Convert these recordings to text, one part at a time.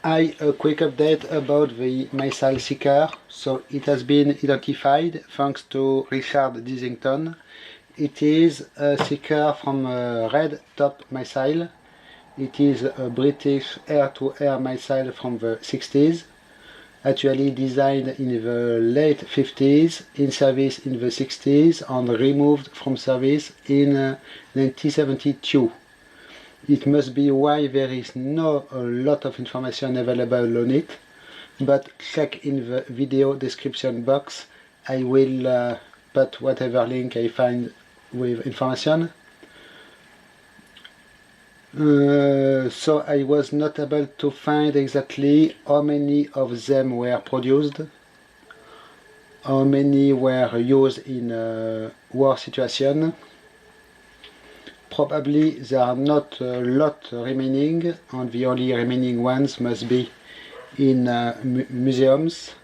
Hi, a quick update about the missile seeker. So it has been identified thanks to Richard Dissington. It is a seeker from a red top missile. It is a British air-to-air missile from the 60s, actually designed in the late 50s, in service in the 60s, and removed from service in 1972. It must be why there is not a lot of information available on it, but check in the video description box. I will put whatever link I find with information. So I was not able to find exactly how many of them were produced, how many were used in a war situation. Probably there are not a lot remaining, and the only remaining ones must be in museums.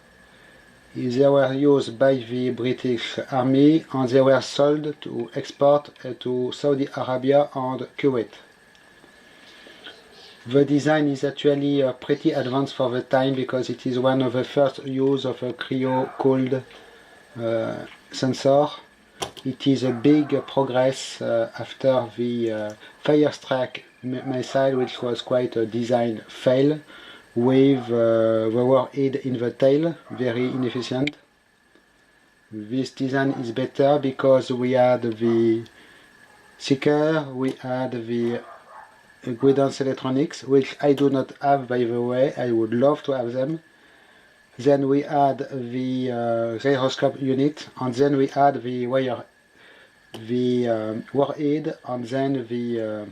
They were used by the British Army and they were sold to export to Saudi Arabia and Kuwait. The design is actually pretty advanced for the time because it is one of the first use of a cryo-cooled sensor. It is a big progress after the Firestrike missile, which was quite a design fail, with the warhead in the tail, very inefficient. This design is better because we had the seeker, we had the guidance electronics, which I do not have, by the way. I would love to have them. Then we had the gyroscope unit, and then we had the warhead, and then the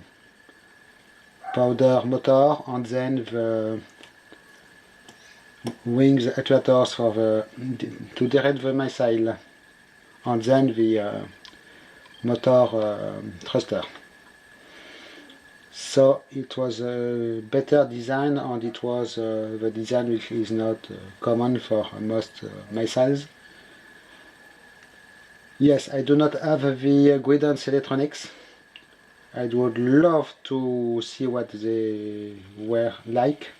powder motor, and then the wings actuators for to direct the missile, and then the motor thruster. So it was a better design, and it was the design which is not common for most missiles. Yes, I do not have the guidance electronics. I would love to see what they were like.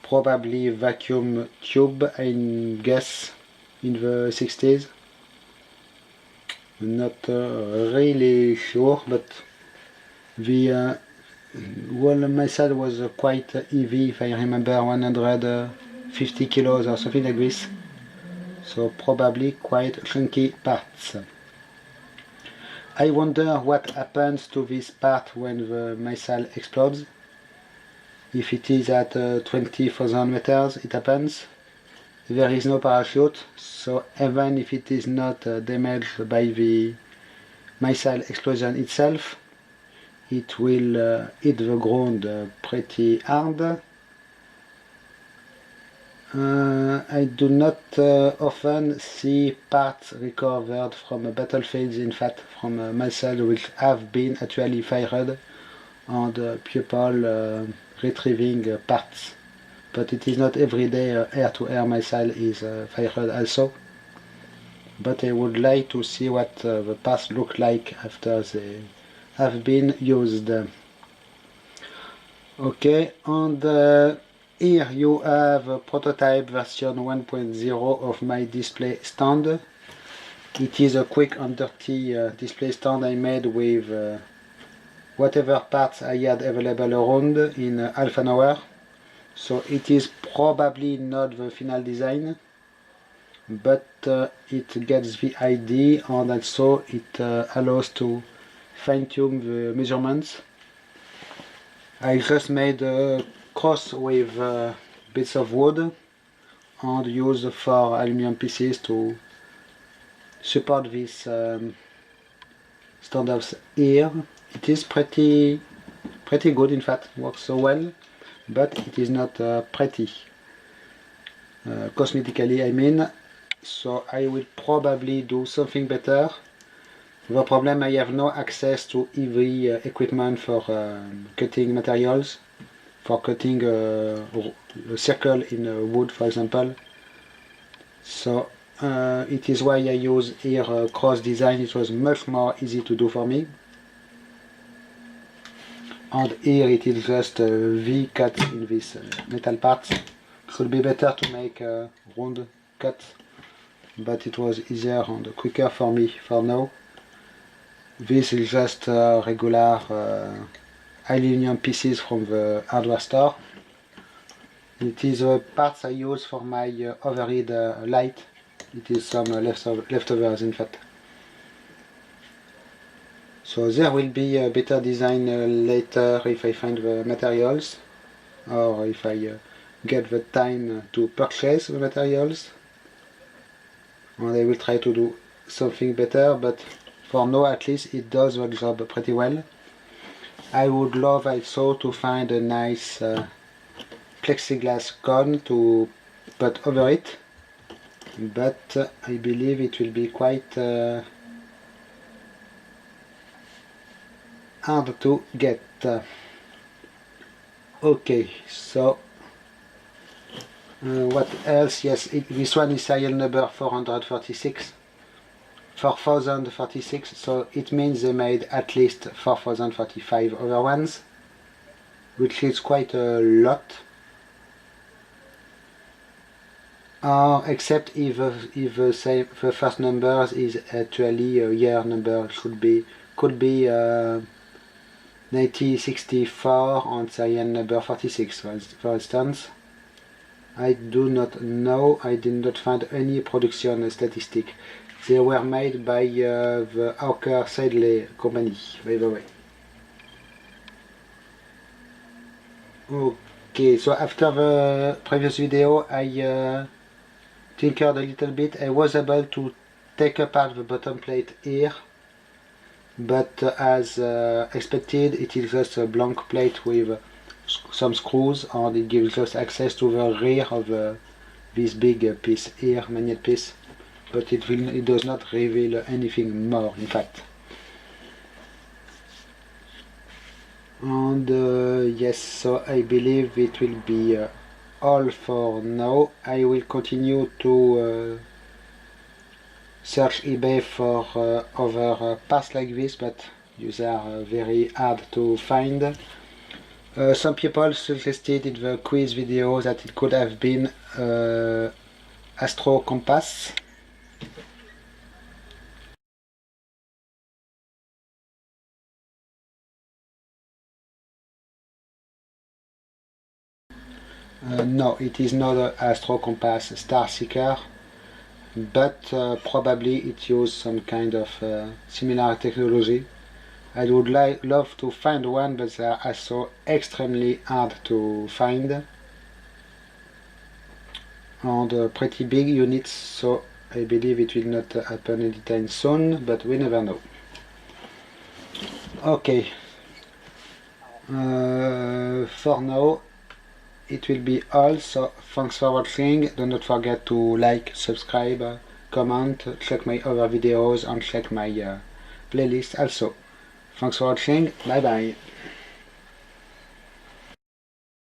Probably vacuum tube, I guess, in the 60s. Not really sure, but the missile was quite heavy, if I remember, 150 kilos or something like this. So probably quite chunky parts. I wonder what happens to this part when the missile explodes. If it is at 20,000 meters, it happens. There is no parachute, so even if it is not damaged by the missile explosion itself, it will hit the ground pretty hard. I do not often see parts recovered from battlefields, in fact from missiles which have been actually fired, and people retrieving parts. But it is not every day air-to-air missile is fired also. But I would like to see what the parts look like after they have been used. Okay, and here you have a prototype version 1.0 of my display stand. It is a quick and dirty display stand I made with whatever parts I had available around in half an hour. So it is probably not the final design, but it gets the idea, and also it allows to fine-tune the measurements. I just made a cross with bits of wood and used 4 aluminum pieces to support this standoffs here. It is pretty good, in fact, works so well, but it is not pretty cosmetically, I mean. So I will probably do something better. The problem, I have no access to heavy equipment for cutting materials, for cutting a circle in wood, for example. So it is why I use here cross design. It was much more easy to do for me. and here it is just a V cut in this metal part. Should be better to make a round cut, but it was easier and quicker for me for now. This is just regular aluminum pieces from the hardware store. It is the parts I use for my overhead light. It is some leftovers in fact. So there will be a better design later if I find the materials, or if I get the time to purchase the materials, and I will try to do something better, but for now at least it does the job pretty well. I would love also to find a nice plexiglass cone to put over it, but I believe it will be quite hard to get. Okay, so what else? Yes, this one is serial number 446, so it means they made at least 4045 other ones, which is quite a lot. Except if the first number is actually a year number, could be 1964 on serial number 46, for instance. I do not know, I did not find any production statistic. They were made by the Hawker Siddeley company, by the way. Okay, so after the previous video I tinkered a little bit. I was able to take apart the bottom plate here, but as expected, it is just a blank plate with some screws, and it gives just access to the rear of this big piece here, magnet piece, but it does not reveal anything more in fact. And yes, so I believe it will be all for now. I will continue to search eBay for other parts like this, but these are very hard to find. Some people suggested in the quiz video that it could have been Astro Compass. No, it is not an Astro Compass Star Seeker, but probably it used some kind of similar technology. I would love to find one, but they are also extremely hard to find, and pretty big units, so I believe it will not happen anytime soon, but we never know. Okay, for now it will be all, so thanks for watching. Do not forget to like, subscribe, comment, check my other videos, and check my playlist also. Thanks for watching, bye bye.